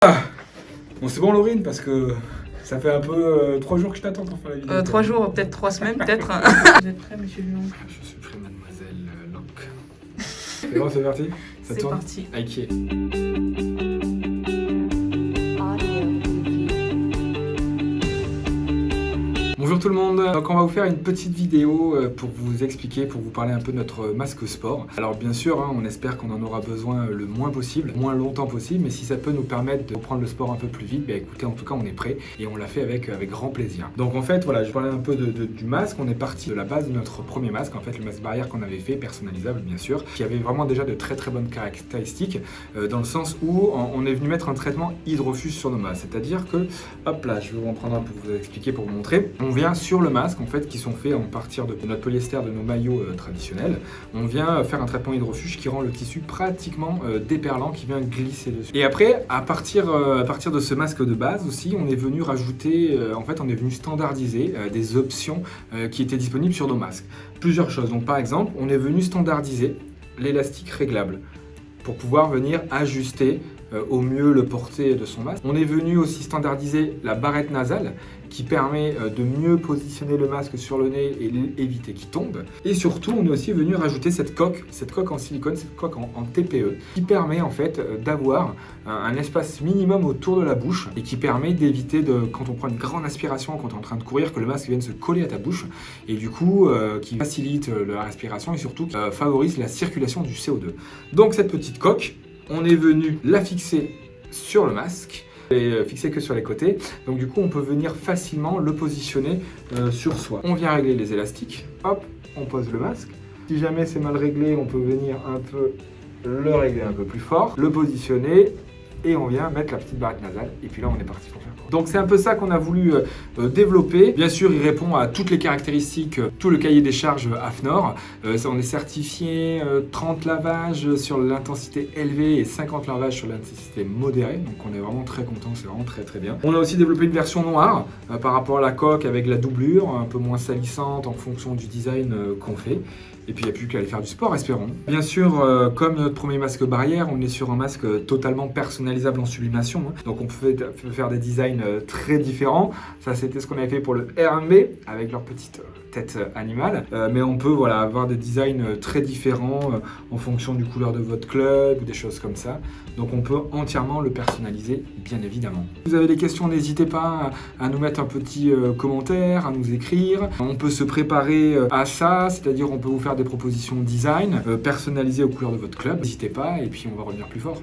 Bon, c'est bon, Laurine, parce que ça fait un peu 3 jours que je t'attends pour faire la vidéo. 3 jours, peut-être 3 semaines, peut-être. Vous êtes prêt, monsieur Lyon? Je suis prêt, mademoiselle Locke. C'est bon, c'est parti? Ça C'est tourne? parti. Ok. Bonjour tout le monde, donc on va vous faire une petite vidéo pour vous expliquer, pour vous parler un peu de notre masque sport. Alors bien sûr, on espère qu'on en aura besoin le moins possible, moins longtemps possible, mais si ça peut nous permettre de reprendre le sport un peu plus vite, écoutez, en tout cas on est prêt et on l'a fait avec grand plaisir. Donc en fait, voilà, je parlais un peu du masque, on est parti de la base de notre premier masque, en fait le masque barrière qu'on avait fait, personnalisable bien sûr, qui avait vraiment déjà de très bonnes caractéristiques, dans le sens où on est venu mettre un traitement hydrofuge sur nos masques, c'est-à-dire que, hop là, je vais vous en prendre un pour vous expliquer, pour vous montrer. On vient sur le masque en fait qui sont faits à partir de notre polyester de nos maillots traditionnels. On vient faire un traitement hydrofuge qui rend le tissu pratiquement déperlant, qui vient glisser dessus. Et après, à partir de ce masque de base aussi, on est venu rajouter, en fait on est venu standardiser des options qui étaient disponibles sur nos masques. Plusieurs choses. Donc par exemple, on est venu standardiser l'élastique réglable pour pouvoir venir ajuster au mieux le porté de son masque. On est venu aussi standardiser la barrette nasale qui permet de mieux positionner le masque sur le nez et éviter qu'il tombe. Et surtout, on est aussi venu rajouter cette coque en silicone, cette coque en TPE, qui permet en fait d'avoir un espace minimum autour de la bouche et qui permet d'éviter, quand on prend une grande aspiration, quand on est en train de courir, que le masque vienne se coller à ta bouche et du coup qui facilite la respiration et surtout favorise la circulation du CO2. Donc cette petite coque, on est venu la fixer sur le masque et fixer que sur les côtés. Donc du coup, on peut venir facilement le positionner sur soi. On vient régler les élastiques. Hop, on pose le masque. Si jamais c'est mal réglé, on peut venir un peu le régler un peu plus fort, le positionner et on vient mettre la petite barrette nasale. Et puis là, on est parti pour faire. Donc c'est un peu ça qu'on a voulu développer. Bien sûr, il répond à toutes les caractéristiques, tout le cahier des charges AFNOR. On est certifié 30 lavages sur l'intensité élevée et 50 lavages sur l'intensité modérée. Donc on est vraiment très content, c'est vraiment très bien. On a aussi développé une version noire par rapport à la coque avec la doublure, un peu moins salissante en fonction du design qu'on fait. Et puis il n'y a plus qu'à aller faire du sport, espérons. Bien sûr, comme notre premier masque barrière, on est sur un masque totalement personnalisable en sublimation. Donc on peut faire des designs très différents. Ça, c'était ce qu'on avait fait pour le RMB avec leur petite tête animale. Mais on peut avoir des designs très différents en fonction du couleur de votre club ou des choses comme ça. Donc on peut entièrement le personnaliser, bien évidemment. Si vous avez des questions, n'hésitez pas à nous mettre un petit commentaire, à nous écrire. On peut se préparer à ça, c'est-à-dire on peut vous faire des propositions design personnalisées aux couleurs de votre club. N'hésitez pas et puis on va revenir plus fort.